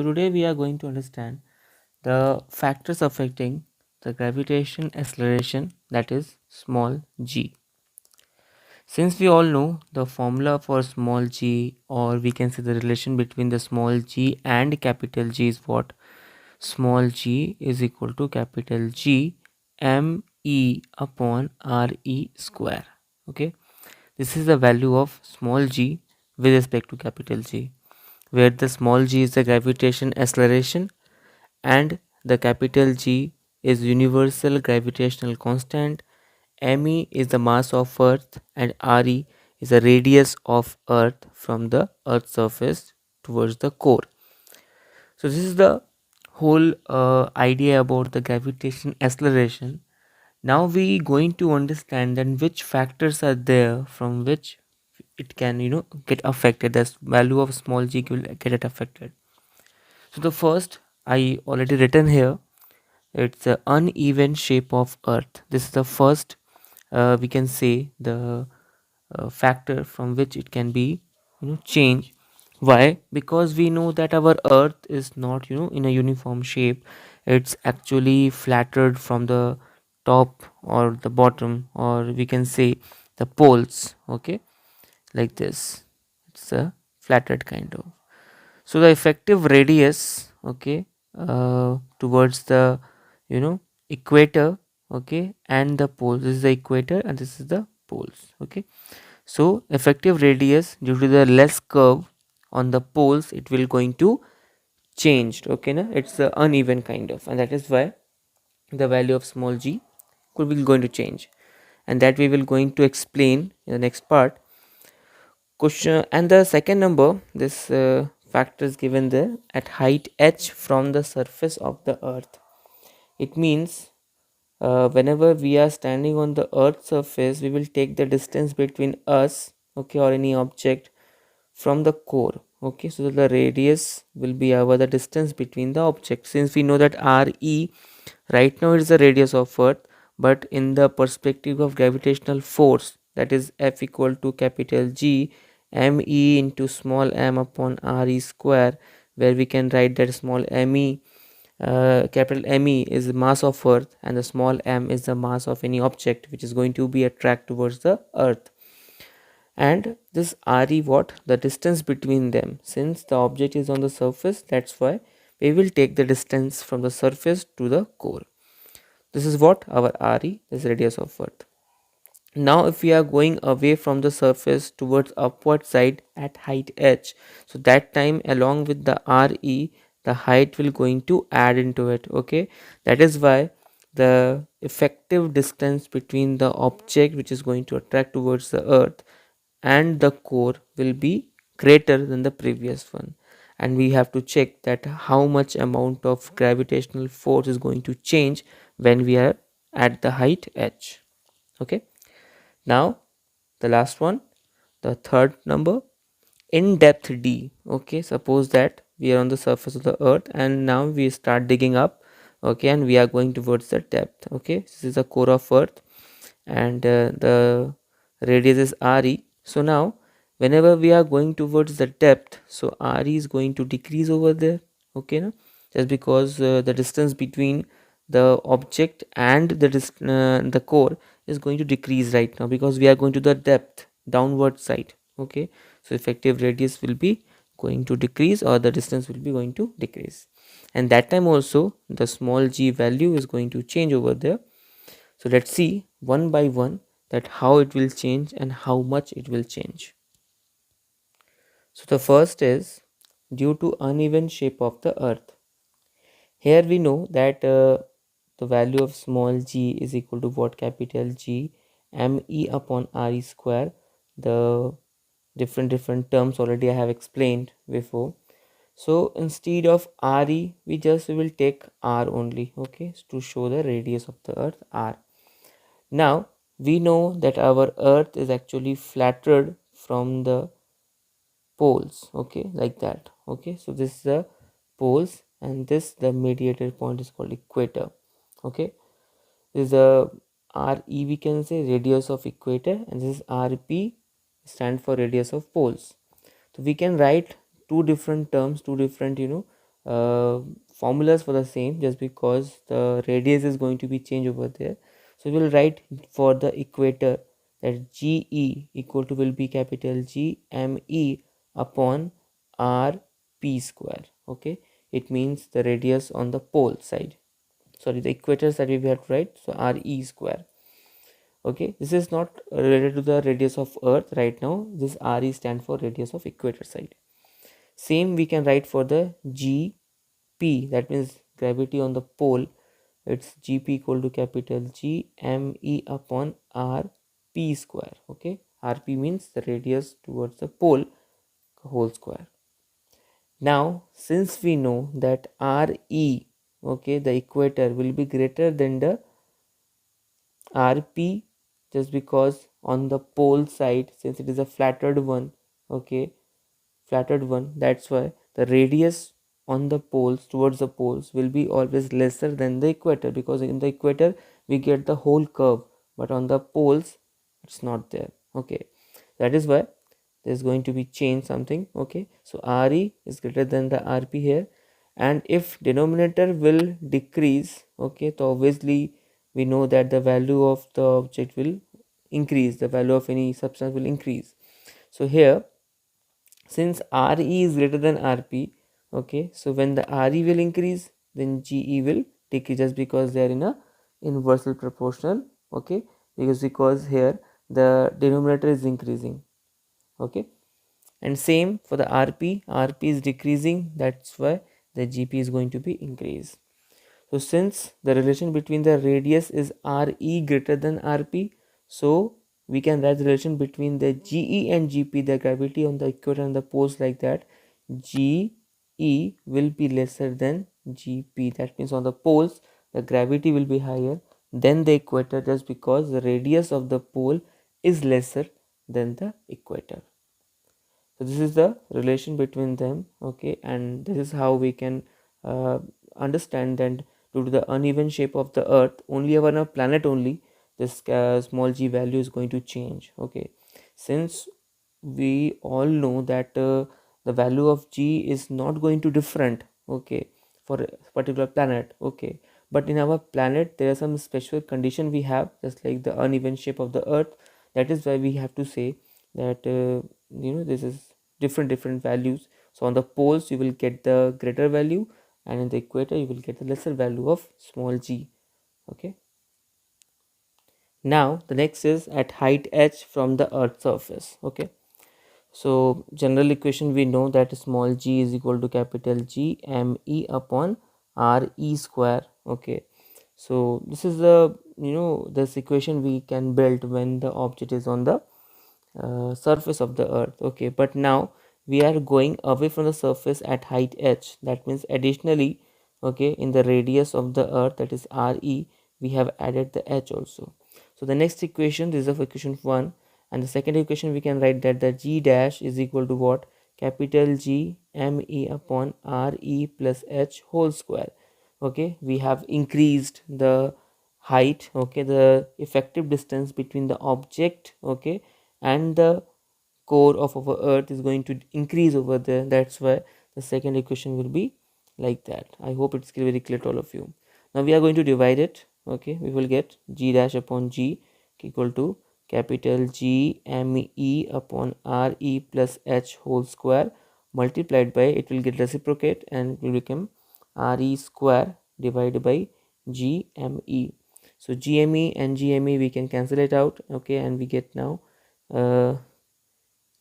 So today we are going to understand the factors affecting the gravitation acceleration, that is small g. Since we all know the formula for small g, or we can say the relation between the small g and capital G is what? Small g is equal to capital G m e upon r e square. Okay, this is the value of small g with respect to capital G, where the small g is the gravitation acceleration and the capital G is universal gravitational constant, me is the mass of earth, and re is the radius of earth from the earth's surface towards the core. So this is the whole idea about the gravitation acceleration. Now we going to understand then which factors are there from which it can get affected. The value of small g will get it affected. So the first I already written here, it's the uneven shape of earth. This is the first we can say the factor from which it can be change. Why? Because we know that our earth is not in a uniform shape. It's actually flattered from the top or the bottom, or we can say the poles. Okay, like this, it's a flattered kind of. So the effective radius, okay, towards the you know equator, okay, and the poles. This is the equator and this is the poles. Okay, so effective radius due to the less curve on the poles, it will going to change. Okay, na? It's the uneven kind of, and that is why the value of small g could be going to change, and that we will going to explain in the next part. Question and the second number, this factor is given there at height h from the surface of the earth. It means whenever we are standing on the earth's surface, we will take the distance between us, okay, or any object from the core. Okay, so the radius will be our the distance between the objects. Since we know that re right now is the radius of earth, but in the perspective of gravitational force, that is F equal to capital G me into small m upon re square, where we can write that small me, capital Me is the mass of earth and the small m is the mass of any object which is going to be attract towards the earth. And this re, what? The distance between them. Since the object is on the surface, that's why we will take the distance from the surface to the core. This is what our re, this radius of earth. Now if we are going away from the surface towards upward side at height h, so that time along with the re, the height will going to add into it. Okay, that is why the effective distance between the object which is going to attract towards the earth and the core will be greater than the previous one, and we have to check that how much amount of gravitational force is going to change when we are at the height h. Okay, now the last one, the third number, in depth d. Okay, suppose that we are on the surface of the earth and now we start digging up, okay, and we are going towards the depth. Okay, this is the core of earth and the radius is re. So now whenever we are going towards the depth, so re is going to decrease over there. Okay, no? Just because the distance between the object and the core is going to decrease right now, because we are going to the depth downward side. Okay, so effective radius will be going to decrease, or the distance will be going to decrease, and that time also the small g value is going to change over there. So let's see one by one that how it will change and how much it will change. So the first is due to uneven shape of the earth. Here we know that the value of small g is equal to what? Capital G me upon re square. The different terms already I have explained before. So instead of re, we just will take r only, okay, to show the radius of the earth r. Now we know that our earth is actually flattered from the poles, okay, like that. Okay, so this is the poles and this the mediated point is called equator. Okay, this is a re, we can say radius of equator, and this is rp, stand for radius of poles. So we can write two different terms, two different uh, formulas for the same, just because the radius is going to be changed over there. So we will write for the equator that GE equal to will be capital G ME upon R P square. Okay, it means the radius on the pole side, sorry, the equator side we have to write, so RE square. Okay, this is not related to the radius of earth right now. This RE stand for radius of equator side. Same we can write for the GP, that means gravity on the pole. It's GP equal to capital G ME upon RP square. Okay, RP means the radius towards the pole whole square. Now since we know that RE, okay, the equator will be greater than the RP, just because on the pole side, since it is a flattered one, okay, flattered one, that's why the radius on the poles towards the poles will be always lesser than the equator, because in the equator we get the whole curve, but on the poles it's not there. Okay, that is why there's going to be change something. Okay, so RE is greater than the RP here, and if denominator will decrease, okay, so obviously we know that the value of the object will increase, the value of any substance will increase. So here, since RE is greater than RP, okay, so when the RE will increase, then GE will decrease, just because they are in a inversely proportional. Okay, because here the denominator is increasing. Okay, and same for the RP is decreasing, that's why the GP is going to be increased. So since the relation between the radius is RE greater than RP, so we can write the relation between the GE and GP, the gravity on the equator and the poles, like that. GE will be lesser than GP, that means on the poles the gravity will be higher than the equator, just because the radius of the pole is lesser than the equator. So this is the relation between them. Okay, and this is how we can understand that due to the uneven shape of the earth, only on a planet only this small g value is going to change. Okay, since we all know that the value of g is not going to different, okay, for a particular planet. Okay, but in our planet there are some special condition we have, just like the uneven shape of the earth. That is why we have to say that this is different values. So on the poles you will get the greater value, and in the equator you will get the lesser value of small g. Okay, now the next is at height h from the earth surface. Okay, so general equation we know that small g is equal to capital G ME upon RE square. Okay, so this is the this equation we can build when the object is on the surface of the earth. Okay, but now we are going away from the surface at height h, that means additionally, okay, in the radius of the earth, that is RE, we have added the h also. So the next equation, this is of equation 1, and the second equation we can write that the g dash is equal to what, capital G ME upon RE plus h whole square. Okay, we have increased the height, okay, the effective distance between the object, okay, and the core of our earth is going to increase over there. That's why the second equation will be like that. I hope it's very clear to all of you. Now we are going to divide it. Okay, we will get g dash upon g equal to capital G ME upon RE plus h whole square, multiplied by, it will get reciprocate and it will become RE square divided by GME. So GME and GME we can cancel it out. Okay, and we get now uh,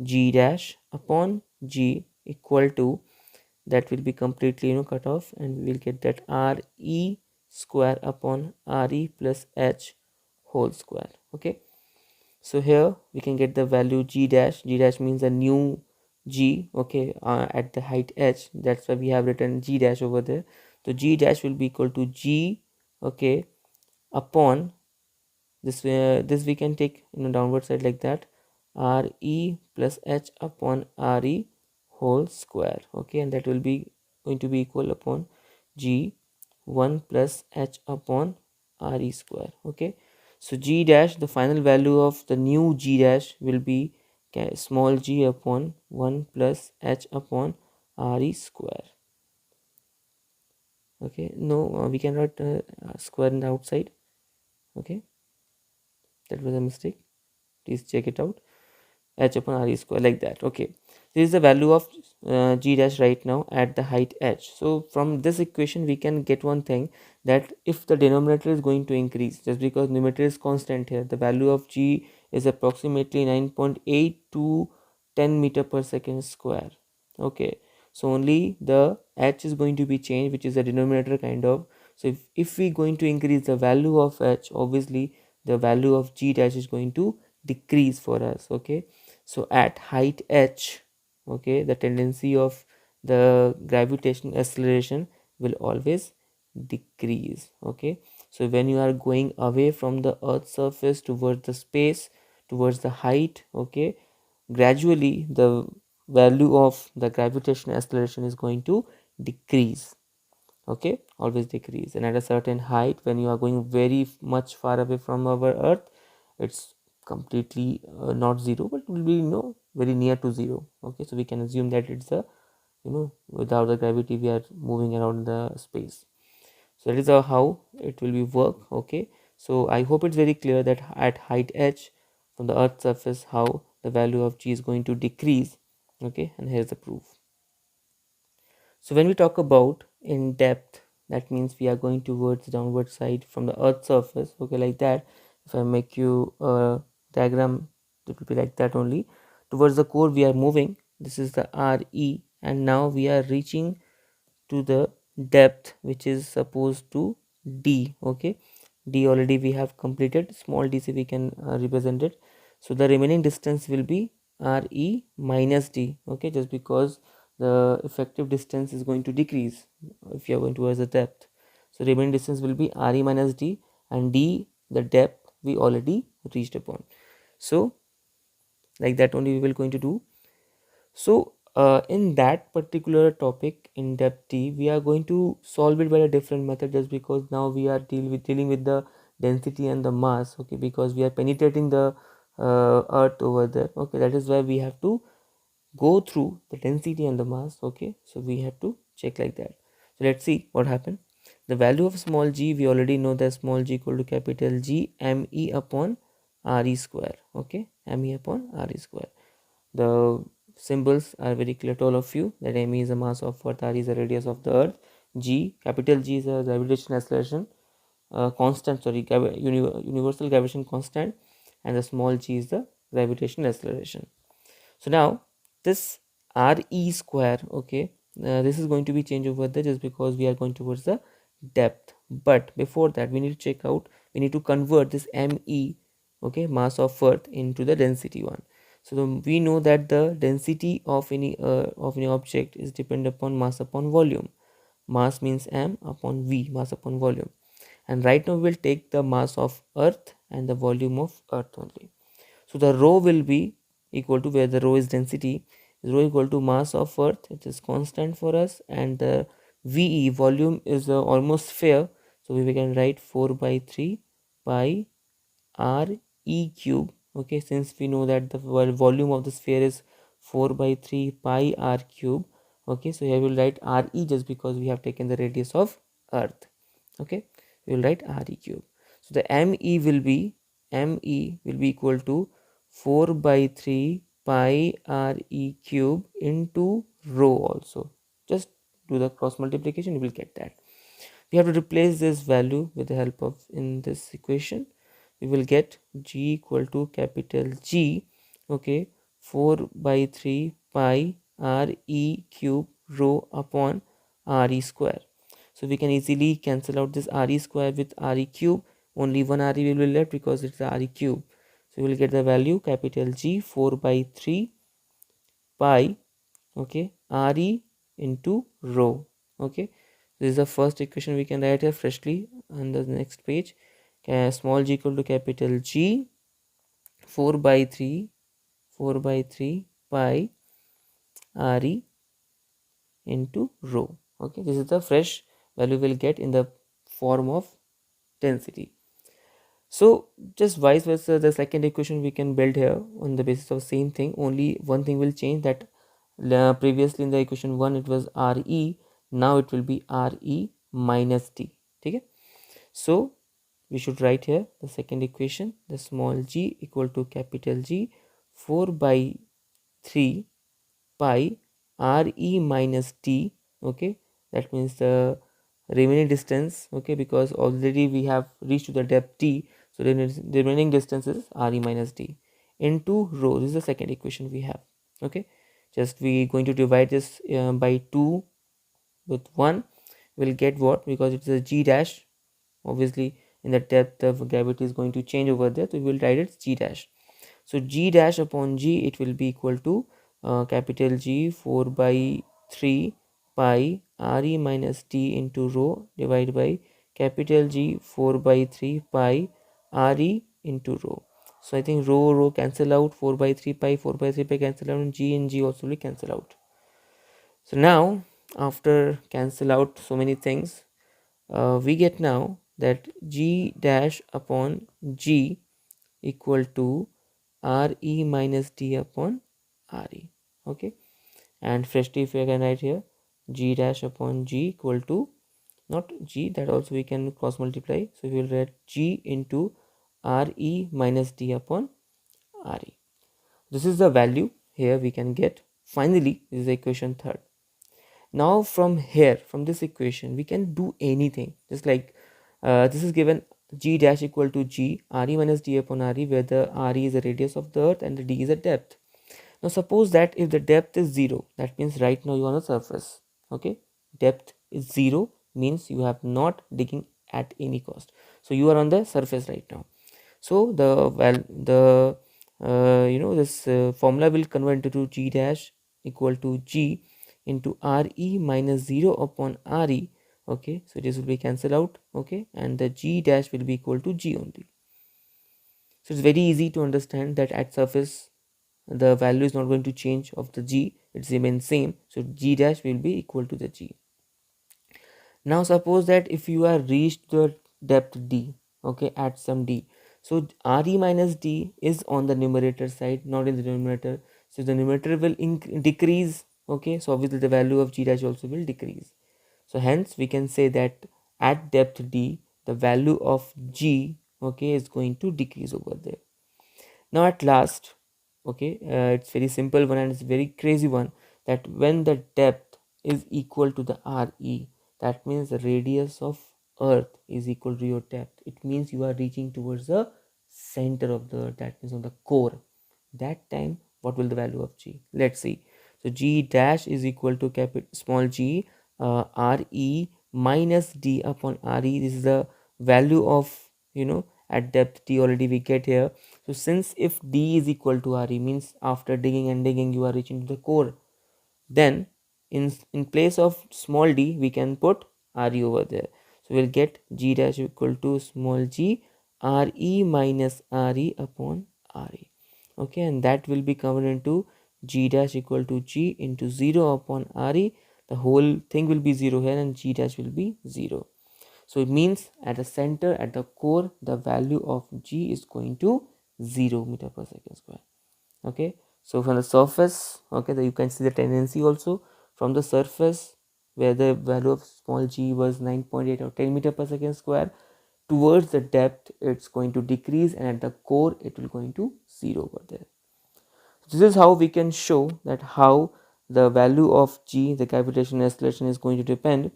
g dash upon g equal to, that will be completely cut off, and we will get that RE square upon RE plus h whole square. Okay, so here we can get the value g dash means a new g, okay, at the height h, that's why we have written g dash over there. So g dash will be equal to g, okay, upon this we can take in a downward side like that, RE plus h upon RE whole square. Okay, and that will be going to be equal upon g 1 plus h upon RE square. Okay, so g dash, the final value of the new g dash will be small g upon 1 plus h upon RE square. Okay, no, we can write square in the outside. Okay, that was a mistake, please check it out. H upon r e square, like that. Okay, this is the value of g dash right now at the height h. So from this equation we can get one thing, that if the denominator is going to increase, just because numerator is constant here, the value of g is approximately 9.8 to 10 meter per second square. Okay, so only the h is going to be changed, which is a denominator kind of. So if we going to increase the value of h, obviously the value of g dash is going to decrease for us. Okay, so at height h, okay, the tendency of the gravitational acceleration will always decrease. Okay, so when you are going away from the earth's surface towards the space, towards the height, okay, gradually the value of the gravitational acceleration is going to decrease. Okay, always decrease. And at a certain height, when you are going very much far away from our earth, it's completely not zero, but will be, very near to zero. Okay, so we can assume that it's a, without the gravity we are moving around the space. So that is how it will be work. Okay, so I hope it's very clear that at height h from the earth's surface, how the value of g is going to decrease. Okay, and here's the proof. So when we talk about in depth, that means we are going towards the downward side from the earth's surface. Okay, like that. If I make you a diagram, it will be like that only. Towards the core we are moving. This is the RE, and now we are reaching to the depth, which is supposed to D. Okay, D already we have completed. Small d, so we can represent it. So the remaining distance will be RE minus D. Okay, just because the effective distance is going to decrease if you are going towards the depth. So remaining distance will be RE minus D, and D, the depth we already reached upon. So like that only we will going to do. So in that particular topic in depth D, we are going to solve it by a different method, just because now we are dealing with the density and the mass. Okay, because we are penetrating the earth over there. Okay, that is why we have to go through the density and the mass. Okay, so we have to check like that. So let's see what happened. The value of small g, we already know that small g equal to capital G me upon re square. Okay, me upon re square. The symbols are very clear to all of you, that me is the mass of earth, r is the radius of the earth, g, capital G is a gravitational acceleration constant, sorry, universal gravitation constant, and the small g is the gravitational acceleration. So now this re square, okay, this is going to be changed over there, just because we are going towards the depth. But before that we need to check out, we need to convert this me, okay, mass of earth, into the density one. So we know that the density of any object is dependent upon mass upon volume. Mass means m upon v, mass upon volume. And right now we will take the mass of earth and the volume of earth only. So the rho will be equal to, where the rho is density, rho equal to mass of earth, it is constant for us, and the VE, volume, is almost fair, so we can write 4 by 3 pi r e cube. Okay, since we know that the volume of the sphere is 4 by 3 pi r cube. Okay, so here we will write re, just because we have taken the radius of earth. Okay, we will write re cube. So the me will be equal to 4 by 3 pi re cube into rho also. Just do the cross multiplication, you will get that. We have to replace this value with the help of, in this equation we will get g equal to capital G, okay, 4 by 3 pi re cube rho upon re square. So we can easily cancel out this re square with re cube. Only one re will be left, because it's the re cube. So we will get the value capital G 4 by 3 pi, okay, re into rho. Okay, this is the first equation we can write here freshly on the next page. Small g equal to capital G 4 by 3 pi re into rho. Okay, this is the fresh value we'll get in the form of density. So just vice versa, the second equation we can build here on the basis of same thing. Only one thing will change, that previously in the equation 1 it was re, now it will be re minus t. Okay, so we should write here the second equation, the small g equal to capital G 4 by 3 pi re minus t. Okay, that means the remaining distance, okay, because already we have reached to the depth t, so then the remaining distance is re minus d into rho. This is the second equation we have. Okay, just we going to divide this by 2 with 1. We'll get what, because it's a g dash, obviously in the depth of gravity is going to change over there, so we will write it g dash. So g dash upon g, it will be equal to capital G 4 by 3 pi re minus t into rho divided by capital G 4 by 3 pi re into rho. So I think rho cancel out, 4 by 3 pi, 4 by 3 pi cancel out, and g also will cancel out. So now after cancel out so many things, we get now that g dash upon g equal to re minus d upon re. Okay, and freshly if we can write here g dash upon g equal to, not g, that also we can cross multiply, so we will write g into re minus d upon re. This is the value here we can get. Finally, this is the equation third. Now from here, from this equation, we can do anything, just like this is given g dash equal to g re minus d upon re, where the re is the radius of the earth and the d is the depth. Now suppose that if the depth is 0, that means right now you are on the surface. Okay, depth is 0 means you have not digging at any cost, so you are on the surface right now. So this formula will convert into g dash equal to g into re minus 0 upon re. Okay, so this will be cancelled out. Okay, and the g dash will be equal to g only. So it's very easy to understand that at surface the value is not going to change of the g, it's remain same, so g dash will be equal to the g. Now suppose that if you are reached the depth d, okay, at some d, so re minus d is on the numerator side, not in the denominator, so the numerator will decrease. Okay, so obviously the value of g dash also will decrease, so hence we can say that at depth d the value of g, okay, is going to decrease over there. Now at last, okay, it's very simple one and it's very crazy one, that when the depth is equal to the re, that means the radius of earth is equal to your depth. It means you are reaching towards the center of the earth, that means on the core. That time what will the value of g? Let's see. So g dash is equal to small g re minus d upon re. This is the value of, at depth d already we get here. So since if d is equal to re, means after digging and digging you are reaching to the core, then in place of small d we can put re over there. So we'll get g dash equal to small g re minus re upon re. Okay, and that will be converted into g dash equal to g into 0 upon re. The whole thing will be 0 here and g dash will be 0. So it means at the center, at the core, the value of g is going to 0 meter per second square. Okay, so from the surface, okay, you can see the tendency also from the surface, where the value of small g was 9.8 or 10 meter per second square, towards the depth it's going to decrease, and at the core it will going to 0 over there. This is how we can show that how the value of g, the gravitational acceleration, is going to depend.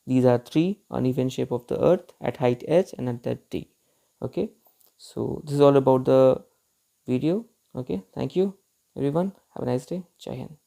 These are three uneven shape of the earth at height h and at that d. Okay, so this is all about the video. Okay, thank you everyone, have a nice day. Jai Hind.